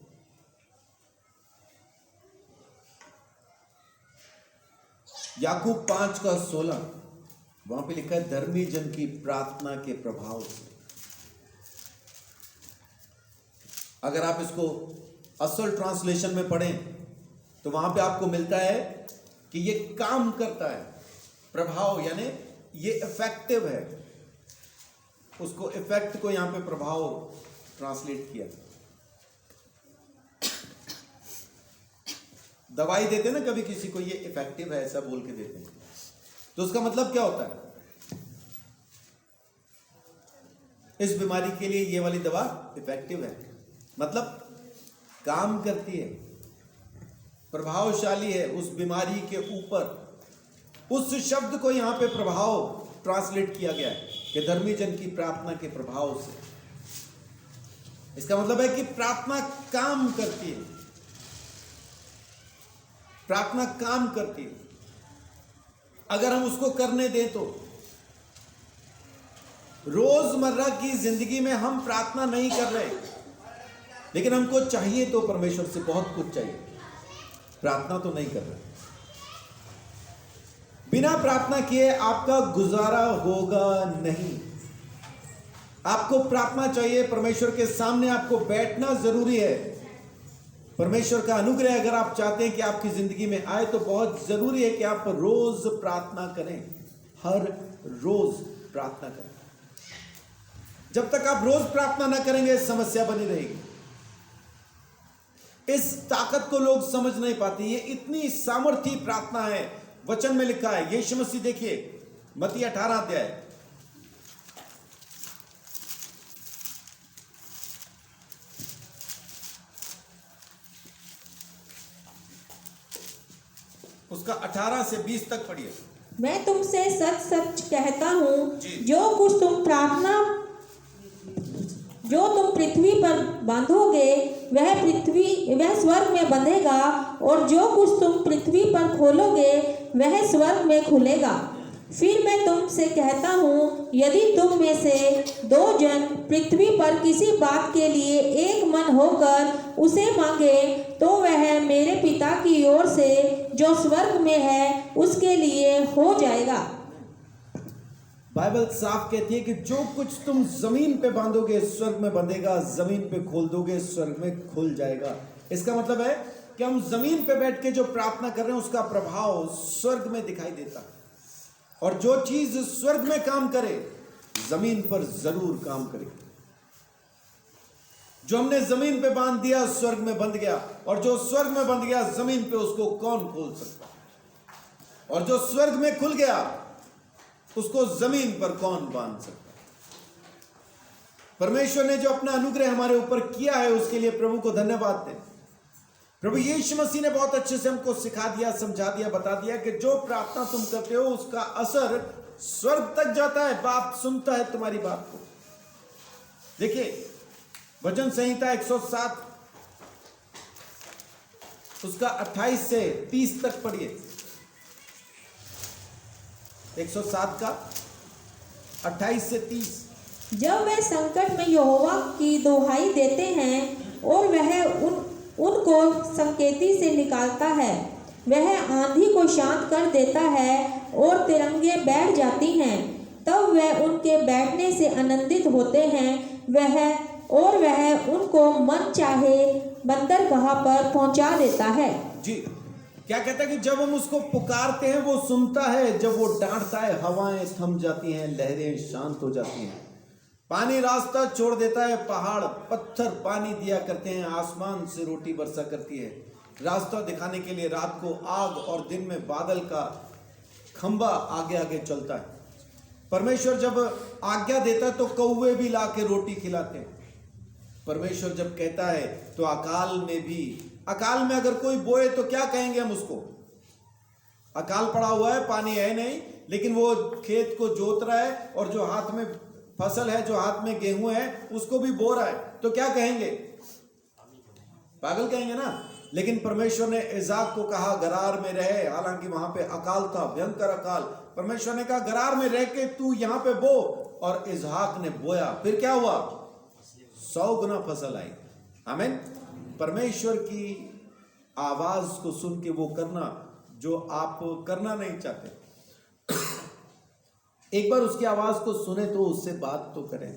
याकूब 5:16, वहां पे लिखा है धर्मी जन की प्रार्थना के प्रभाव से। अगर आप इसको असल ट्रांसलेशन में पढ़ें तो वहां पे आपको मिलता है कि ये काम करता है। प्रभाव यानी ये इफेक्टिव है। उसको इफेक्ट को यहां पे प्रभाव ट्रांसलेट किया। दवाई देते हैं ना कभी किसी को, ये इफेक्टिव है ऐसा बोल के देते हैं, तो उसका मतलब क्या होता है? इस बीमारी के लिए ये वाली दवा इफेक्टिव है, मतलब काम करती है, प्रभावशाली है उस बीमारी के ऊपर। उस शब्द को यहां पे प्रभाव ट्रांसलेट किया गया है कि धर्मी जन की प्रार्थना के प्रभाव से। इसका मतलब है कि प्रार्थना काम करती है, प्रार्थना काम करती है अगर हम उसको करने दें तो। रोजमर्रा की जिंदगी में हम प्रार्थना नहीं कर रहे, लेकिन हमको चाहिए तो परमेश्वर से बहुत कुछ चाहिए, प्रार्थना तो नहीं कर रहे। बिना प्रार्थना किए आपका गुजारा होगा नहीं। आपको प्रार्थना चाहिए, परमेश्वर के सामने आपको बैठना जरूरी है। परमेश्वर का अनुग्रह अगर आप चाहते हैं कि आपकी जिंदगी में आए तो बहुत जरूरी है कि आप रोज प्रार्थना करें, हर रोज प्रार्थना करें। जब तक आप रोज प्रार्थना ना करेंगे समस्या बनी रहेगी। इस ताकत को लोग समझ नहीं पाते। ये इतनी सामर्थी प्रार्थना है, वचन में लिखा है। यीशु मसीह देखिए मत्ती 18 अध्याय, उसका 18 से 20 तक पढ़िए। मैं तुमसे सच सच कहता हूँ, जी। जो तुम पृथ्वी पर बांधोगे वह स्वर्ग में बंधेगा, और जो कुछ तुम पृथ्वी पर खोलोगे वह स्वर्ग में खुलेगा। फिर मैं तुमसे कहता हूँ, यदि तुम में से 2 जन पृथ्वी पर किसी बात के लिए एक मन होकर उसे मांगे तो वह मेरे पिता की ओर से जो स्वर्ग में है उसके लिए हो जाएगा। बाइबल साफ कहती है कि जो कुछ तुम जमीन पे बांधोगे स्वर्ग में बंधेगा, जमीन पे खोल दोगे स्वर्ग में खुल जाएगा। इसका मतलब है कि हम जमीन पे बैठ के जो प्रार्थना कर रहे हैं उसका प्रभाव स्वर्ग में दिखाई देता है, और जो चीज स्वर्ग में काम करे जमीन पर जरूर काम करे। जो हमने जमीन पे बांध दिया स्वर्ग में बंध गया, और जो स्वर्ग में बंध गया जमीन पे उसको कौन खोल सकता, और जो स्वर्ग में खुल गया उसको जमीन पर कौन बांध सकता। परमेश्वर ने जो अपना अनुग्रह हमारे ऊपर किया है उसके लिए प्रभु को धन्यवाद दें। प्रभु यीशु मसीह ने बहुत अच्छे से हमको सिखा दिया, समझा दिया, बता दिया कि जो प्रार्थना तुम करते हो उसका असर स्वर्ग तक जाता है। बाप सुनता है तुम्हारी बात को। देखिए भजन संहिता 107 उसका 28 से 30 तक पढ़िए। 107 का 28 से 30। जब वे संकट में यहोवा की दुहाई देते हैं और वह उनको संकेती से निकालता है, वह आंधी को शांत कर देता है और तिरंगे बैठ जाती हैं, तब वह उनके बैठने से आनंदित होते हैं। वह उनको मन चाहे बंदरगाह पर पहुंचा देता है। जी, क्या कहता है कि जब हम उसको पुकारते हैं वो सुनता है, जब वो डांटता है हवाएं थम जाती हैं, लहरें शांत हो जाती हैं, पानी रास्ता छोड़ देता है, पहाड़ पत्थर पानी दिया करते हैं, आसमान से रोटी बरसा करती है। रास्ता दिखाने के लिए रात को आग और दिन में बादल का खंबा आगे आगे चलता है। परमेश्वर जब आज्ञा देता है तो कौवे भी ला के रोटी खिलाते हैं। परमेश्वर जब कहता है तो अकाल में अगर कोई बोए तो क्या कहेंगे हम उसको? अकाल पड़ा हुआ है, पानी है नहीं, लेकिन वो खेत को जोत रहा है और जो हाथ में फसल है, जो हाथ में गेहूं है उसको भी बो रहा है, तो क्या कहेंगे? पागल कहेंगे ना। लेकिन परमेश्वर ने इसाक को कहा गरार में रहे, हालांकि वहां पे अकाल था, भयंकर अकाल। परमेश्वर ने कहा गरार में रह के तू यहां पे बो, और इसाक ने बोया। फिर क्या हुआ? 100 गुना फसल आई। आमीन। परमेश्वर की आवाज को सुन के वो करना जो आप करना नहीं चाहते। एक बार उसकी आवाज को सुने तो उससे बात तो करें।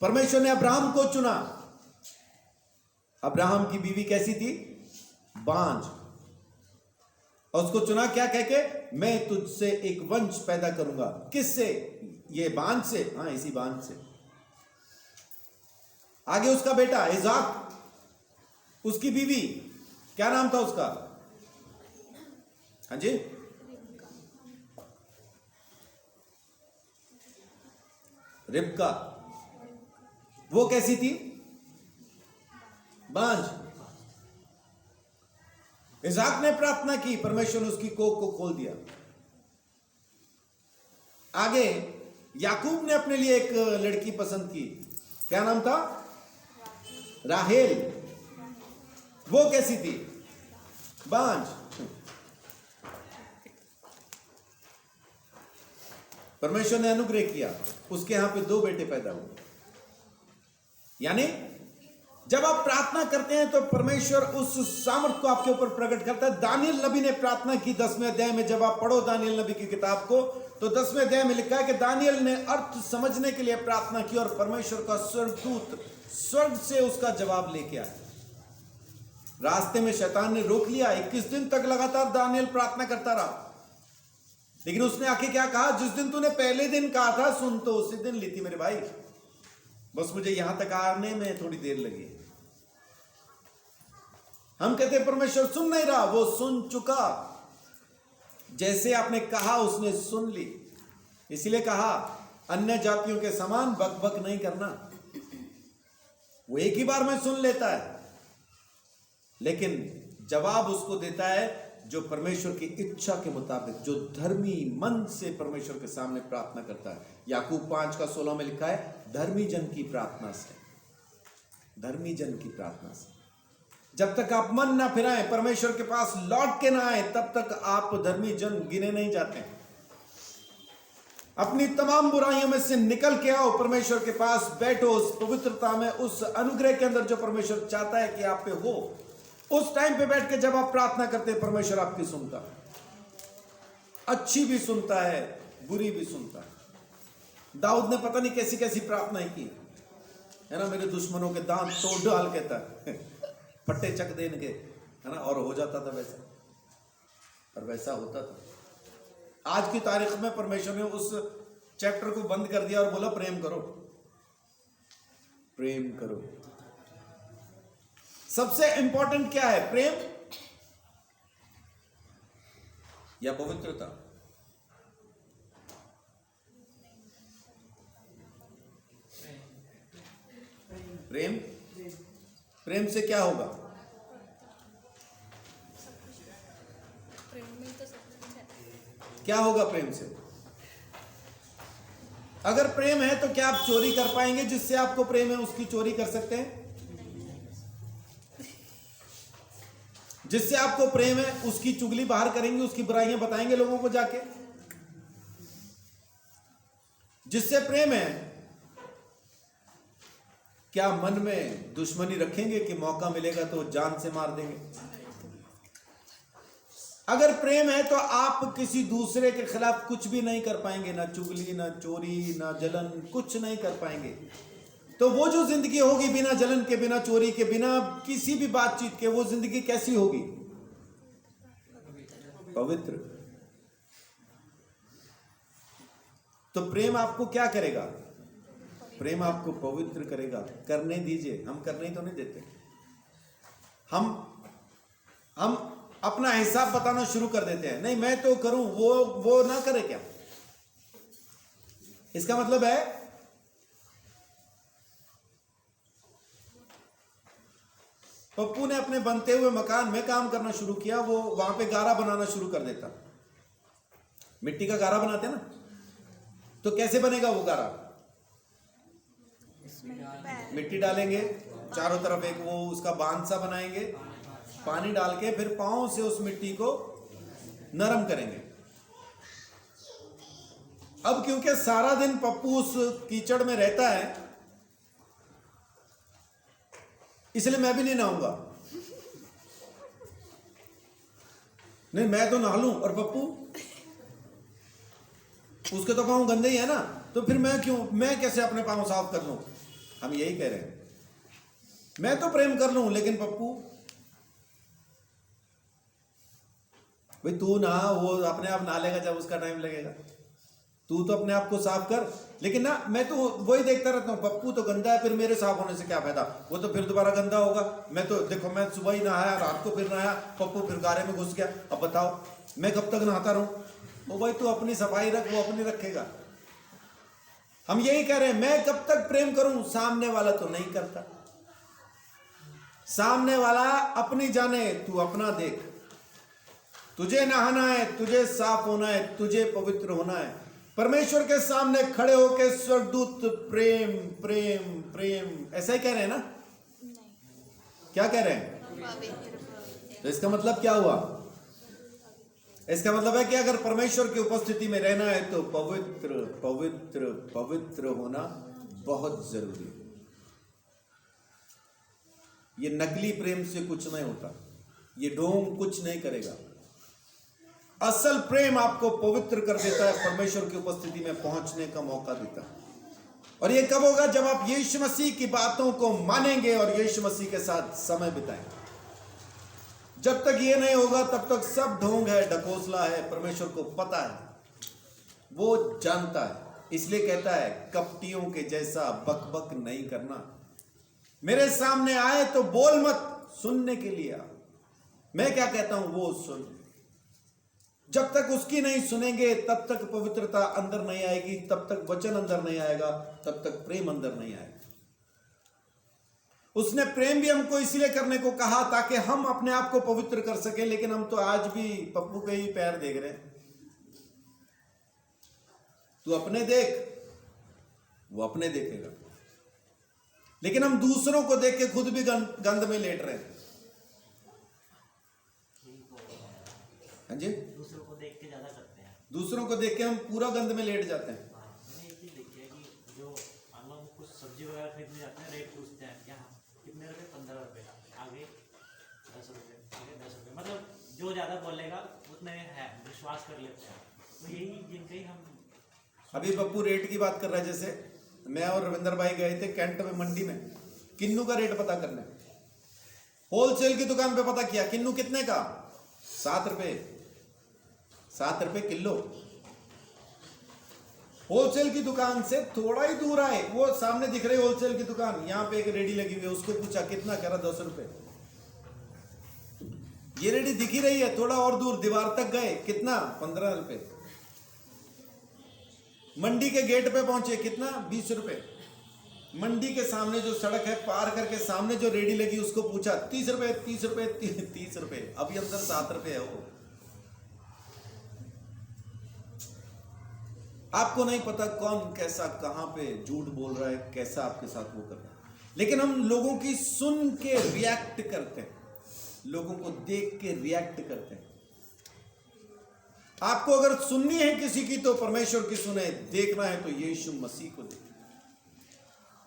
परमेश्वर ने अब्राहम को चुना। अब्राहम की बीवी कैसी थी? बांझ। और उसको चुना क्या कह के? मैं तुझसे एक वंश पैदा करूंगा। किससे? ये बांझ से। हाँ, इसी बांझ से। आगे उसका बेटा इसाक, उसकी बीवी क्या नाम था उसका? हाँ जी, रिबका। वो कैसी थी? बांझ। इसाक ने प्रार्थना की, परमेश्वर ने उसकी कोख को खोल दिया। आगे याकूब ने अपने लिए एक लड़की पसंद की। क्या नाम था? राहेल। वो कैसी थी? बांझ। परमेश्वर ने अनुग्रह किया, उसके यहां पे 2 बेटे पैदा हुए। यानी जब आप प्रार्थना करते हैं तो परमेश्वर उस सामर्थ को आपके ऊपर प्रकट करता है। दानियल नबी ने प्रार्थना की 10वें अध्याय में। जब आप पढ़ो दानियल नबी की किताब को तो 10वें अध्याय में लिखा है कि दानियल ने अर्थ समझने के लिए प्रार्थना की और परमेश्वर का स्वर्गदूत स्वर्ग से उसका जवाब लेके आया। रास्ते में शैतान ने रोक लिया। 21 दिन तक लगातार दानियल प्रार्थना करता रहा, लेकिन उसने आके क्या कहा, जिस दिन तूने पहले दिन कहा था सुन तो उसी दिन ली थी मेरे भाई, बस मुझे यहां तक आने में थोड़ी देर लगी। हम कहते हैं परमेश्वर सुन नहीं रहा, वो सुन चुका। जैसे आपने कहा उसने सुन ली। इसलिए कहा अन्य जातियों के समान बक बक नहीं करना। वो एक ही बार में सुन लेता है, लेकिन जवाब उसको देता है जो परमेश्वर की इच्छा के मुताबिक, जो धर्मी मन से परमेश्वर के सामने प्रार्थना करता है। याकूब 5:16 में लिखा है, धर्मी जन की प्रार्थना से, धर्मी जन की प्रार्थना से। जब तक आप मन ना फिराएं, परमेश्वर के पास लौट के ना आए, तब तक आप धर्मी जन गिने नहीं जाते। अपनी तमाम बुराइयों में से निकल के आओ, परमेश्वर के पास बैठो, उस पवित्रता में, उस अनुग्रह के अंदर जो परमेश्वर चाहता है कि आप पे हो। उस टाइम पे बैठ के जब आप प्रार्थना करते हैं, परमेश्वर आपकी सुनता है, अच्छी भी सुनता है, बुरी भी सुनता है। दाऊद ने पता नहीं कैसी कैसी प्रार्थनाएं की है ना, मेरे दुश्मनों के दांत तोड़ डाल कहता है, फट्टे चक देने के, है ना, और हो जाता था वैसा, और वैसा होता था। आज की तारीख में परमेश्वर ने उस चैप्टर को बंद कर दिया और बोला प्रेम करो, प्रेम करो। सबसे इंपॉर्टेंट क्या है, प्रेम या पवित्रता? प्रेम, प्रेम से क्या होगा? क्या होगा प्रेम से? अगर प्रेम है तो क्या आप चोरी कर पाएंगे? जिससे आपको प्रेम है उसकी चोरी कर सकते हैं? जिससे आपको प्रेम है उसकी चुगली बाहर करेंगे, उसकी बुराइयां बताएंगे लोगों को जाके? जिससे प्रेम है, क्या मन में दुश्मनी रखेंगे कि मौका मिलेगा तो जान से मार देंगे? अगर प्रेम है तो आप किसी दूसरे के खिलाफ कुछ भी नहीं कर पाएंगे, ना चुगली, ना चोरी, ना जलन, कुछ नहीं कर पाएंगे। तो वो जो जिंदगी होगी बिना जलन के, बिना चोरी के, बिना किसी भी बातचीत के, वो जिंदगी कैसी होगी? पवित्र। तो प्रेम आपको क्या करेगा? प्रेम आपको पवित्र करेगा। करने दीजिए, हम करने ही तो नहीं देते। हम अपना हिसाब बताना शुरू कर देते हैं, नहीं मैं तो करूं, वो ना करे क्या? इसका मतलब है पप्पू ने अपने बनते हुए मकान में काम करना शुरू किया, वो वहां पे गारा बनाना शुरू कर देता। मिट्टी का गारा बनाते हैं ना, तो कैसे बनेगा वो गारा? मिट्टी डालेंगे चारों तरफ, एक वो उसका बांध सा बनाएंगे, पानी डाल के फिर पांव से उस मिट्टी को नरम करेंगे। अब क्योंकि सारा दिन पप्पू उस कीचड़ में रहता है, इसलिए मैं भी नहीं नहाऊंगा। नहीं मैं तो नहा लूं, और पप्पू उसके तो पांव गंदे ही है ना, तो फिर मैं कैसे अपने पांव साफ कर लूं? हम यही कह रहे हैं, मैं तो प्रेम कर लूं, लेकिन पप्पू भाई तू नहा, वो अपने आप नहा लेगा जब उसका टाइम लगेगा। तू तो अपने आप को साफ कर। लेकिन ना मैं तो वही देखता रहता हूँ, पप्पू तो गंदा है, फिर मेरे साफ होने से क्या फायदा? वो तो फिर दोबारा गंदा होगा। मैं तो देखो, मैं सुबह ही नहाया, रात को फिर नहाया, पप्पू फिर गारे में घुस गया। अब बताओ मैं कब तक नहाता रहूं? वो भाई तू अपनी सफाई रख, वो अपनी रखेगा। हम यही कह रहे हैं, मैं कब तक प्रेम करूं? सामने वाला तो नहीं करता। सामने वाला अपनी जाने, तू अपना देख। तुझे नहाना है, तुझे साफ होना है, तुझे पवित्र होना है। परमेश्वर के सामने खड़े होकर स्वर्गदूत प्रेम प्रेम प्रेम ऐसा ही कह रहे हैं ना? क्या कह रहे हैं? तो इसका मतलब क्या हुआ? इसका मतलब है कि अगर परमेश्वर की उपस्थिति में रहना है तो पवित्र पवित्र पवित्र होना बहुत जरूरी है। ये नकली प्रेम से कुछ नहीं होता, ये ढोंग कुछ नहीं करेगा। असल प्रेम आपको पवित्र कर देता है, परमेश्वर की उपस्थिति में पहुंचने का मौका देता है। और ये कब होगा? जब आप यीशु मसीह की बातों को मानेंगे और यीशु मसीह के साथ समय बिताएंगे। जब तक ये नहीं होगा तब तक सब ढोंग है, ढकोसला है। परमेश्वर को पता है, वो जानता है, इसलिए कहता है कपटियों के जैसा बकबक नहीं करना। मेरे सामने आए तो बोल मत, सुनने के लिए आ। मैं क्या कहता हूं वो सुन। जब तक उसकी नहीं सुनेंगे तब तक पवित्रता अंदर नहीं आएगी, तब तक वचन अंदर नहीं आएगा, तब तक प्रेम अंदर नहीं आएगा। उसने प्रेम भी हमको इसलिए करने को कहा ताकि हम अपने आप को पवित्र कर सके, लेकिन हम तो आज भी पप्पू के ही पैर देख रहे हैं। तू अपने देख, वो अपने देखेगा, लेकिन हम दूसरों को देख के खुद भी गंद में लेट रहे हैं। हाँ जी, दूसरों को देख के ज्यादा करते हैं। दूसरों को देख के हम पूरा गंद में लेट जाते हैं। मैंने एक चीज देखी है कि जो हम लोग कुछ सब्जी वगैरह खरीदने जाते हैं, रेट पूछते हैं क्या कितने रुपए, 15 रुपए, आगे 10 रुपए, आगे 10 रुपए, मतलब जो ज्यादा बोलेगा उतने है, विश्वास कर लेते हैं। तो यही जिनके ही हम अभी पप्पू रेट की बात कर रहा है। जैसे मैं और रविंदर भाई गए थे कैंट में, मंडी में किन्नू का रेट पता करने। होलसेल की दुकान पे पता किया, किन्नू कितने का? 7 रुपए, 7 रुपए किलो। होलसेल की दुकान से थोड़ा ही दूर आए, वो सामने दिख रही होलसेल की दुकान, यहां पे एक रेडी लगी हुई है, उसको पूछा कितना, कह रहा 10 रुपए। ये रेडी दिख ही रही है, थोड़ा और दूर दीवार तक गए, कितना? 15 रुपए। मंडी के गेट पे पहुंचे, कितना? 20 रुपए। मंडी के सामने जो सड़क है पार करके सामने जो रेडी लगी उसको पूछा 30 रुपए, 30 रुपए, 30 रुपए। अभी अंदर 7 रुपए है वो। आपको नहीं पता कौन कैसा कहां पे झूठ बोल रहा है, कैसा आपके साथ वो कर रहा है, लेकिन हम लोगों की सुन के रिएक्ट करते हैं, लोगों को देख के रिएक्ट करते हैं। आपको अगर सुननी है किसी की तो परमेश्वर की सुने, देखना है तो यीशु मसीह को देखें।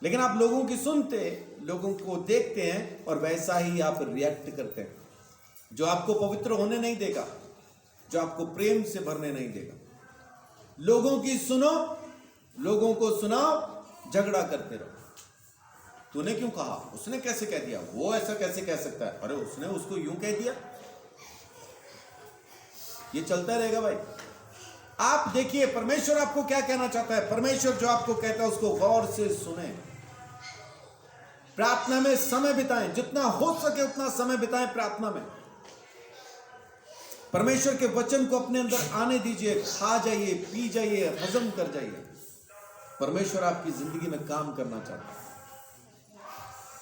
लेकिन आप लोगों की सुनते, लोगों को देखते हैं और वैसा ही आप रिएक्ट करते हैं, जो आपको पवित्र होने नहीं देगा, जो आपको प्रेम से भरने नहीं देगा। लोगों की सुनो, लोगों को सुनाओ, झगड़ा करते रहो। तूने क्यों कहा, उसने कैसे कह दिया, वो ऐसा कैसे कह सकता है, अरे उसने उसको यूं कह दिया। ये चलता रहेगा भाई। आप देखिए परमेश्वर आपको क्या कहना चाहता है। परमेश्वर जो आपको कहता है उसको गौर से सुने, प्रार्थना में समय बिताएं, जितना हो सके उतना समय बिताएं प्रार्थना में। परमेश्वर के वचन को अपने अंदर आने दीजिए, खा जाइए, पी जाइए, हजम कर जाइए। परमेश्वर आपकी जिंदगी में काम करना चाहता है।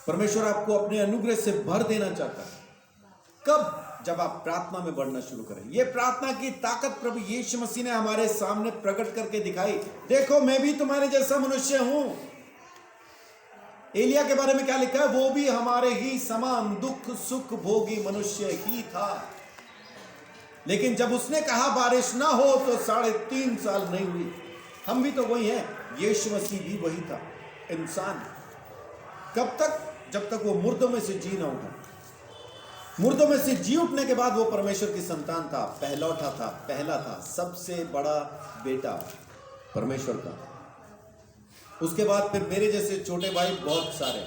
परमेश्वर आपको अपने अनुग्रह से भर देना चाहता है। कब? जब आप प्रार्थना में बढ़ना शुरू करें। यह प्रार्थना की ताकत प्रभु यीशु मसीह ने हमारे सामने प्रकट करके दिखाई। देखो मैं भी तुम्हारे जैसा मनुष्य हूं। एलिया के बारे में क्या लिखा है? वो भी हमारे ही समान दुख सुख भोगी मनुष्य ही था, लेकिन जब उसने कहा बारिश ना हो तो 3.5 साल नहीं हुई। हम भी तो वही हैं, यीशु मसीह भी वही था, इंसान। कब तक? जब तक वो मुर्दों में से जी ना उठा। मुर्दों में से जी उठने के बाद वो परमेश्वर की संतान था, पहलौठा था, पहला था, सबसे बड़ा बेटा परमेश्वर का। उसके बाद फिर मेरे जैसे छोटे भाई बहुत सारे,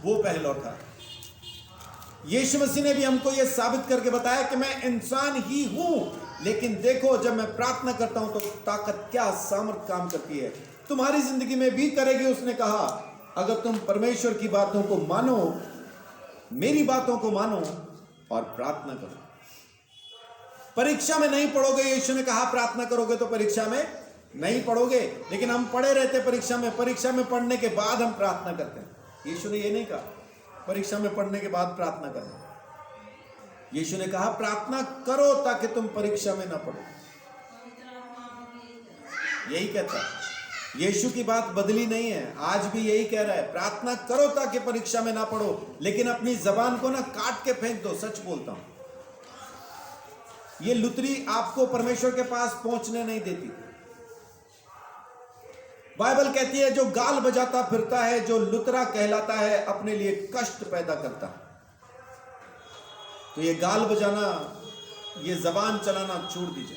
वो पहलौठा। यीशु मसीह ने भी हमको यह साबित करके बताया कि मैं इंसान ही हूं, लेकिन देखो जब मैं प्रार्थना करता हूं तो ताकत क्या सामर्थ काम करती है, तुम्हारी जिंदगी में भी करेगी। उसने कहा अगर तुम परमेश्वर की बातों को मानो, मेरी बातों को मानो और प्रार्थना करो। परीक्षा में नहीं पढ़ोगे, यीशु ने कहा प्रार्थना करोगे तो परीक्षा में नहीं पढ़ोगे, लेकिन हम पढ़े रहते परीक्षा में। परीक्षा में पढ़ने के बाद हम प्रार्थना करते हैं। यीशु ने ये नहीं कहा परीक्षा में पढ़ने के बाद प्रार्थना करना। यीशु ने कहा प्रार्थना करो ताकि तुम परीक्षा में ना पढ़ो। यही कहता है। यीशु की बात बदली नहीं है, आज भी यही कह रहा है, प्रार्थना करो ताकि परीक्षा में ना पढ़ो। लेकिन अपनी जबान को ना काट के फेंक दो, सच बोलता हूं। ये लुतरी आपको परमेश्वर के पास पहुंचने नहीं देती। बाइबल कहती है जो गाल बजाता फिरता है, जो लुतरा कहलाता है, अपने लिए कष्ट पैदा करता है। तो ये गाल बजाना, ये जबान चलाना छोड़ दीजिए,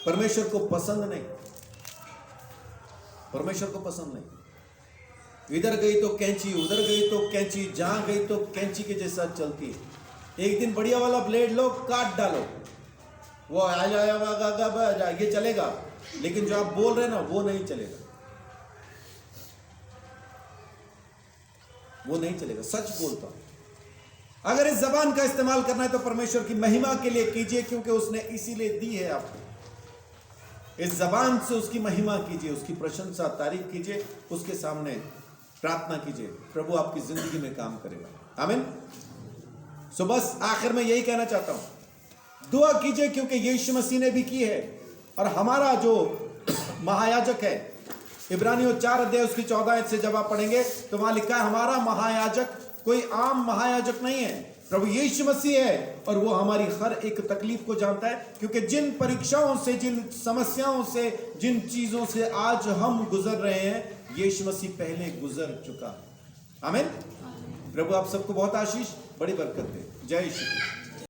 परमेश्वर को पसंद नहीं, परमेश्वर को पसंद नहीं। इधर गई तो कैंची, उधर गई तो कैंची, जहां गई तो कैंची के जैसा चलती है। एक दिन बढ़िया वाला ब्लेड लो, काट डालो, वो आ जाएगा, ये चलेगा, लेकिन जो आप बोल रहे हैं ना वो नहीं चलेगा, वो नहीं चलेगा। सच बोलता हूं, अगर इस जबान का इस्तेमाल करना है तो परमेश्वर की महिमा के लिए कीजिए, क्योंकि उसने इसीलिए दी है आपको। इस जबान से उसकी महिमा कीजिए, उसकी प्रशंसा तारीफ कीजिए, उसके सामने प्रार्थना कीजिए, प्रभु आपकी जिंदगी में काम करेगा। आमीन। सो बस आखिर में यही कहना चाहता हूं, दुआ कीजिए, क्योंकि यीशु मसीह ने भी की है। और हमारा जो महायाजक है, इब्रानियों 4 अध्याय उसकी 14 से जब आप पढ़ेंगे तो वहां लिखा है हमारा महायाजक कोई आम महायाजक नहीं है, प्रभु यीशु मसीह है, और वो हमारी हर एक तकलीफ को जानता है। क्योंकि जिन परीक्षाओं से, जिन समस्याओं से, जिन चीजों से आज हम गुजर रहे हैं, यीशु मसीह पहले गुजर चुका है। आमीन। प्रभु आप सबको बहुत आशीष, बड़ी बरकत दे। जय श्री कृष्ण।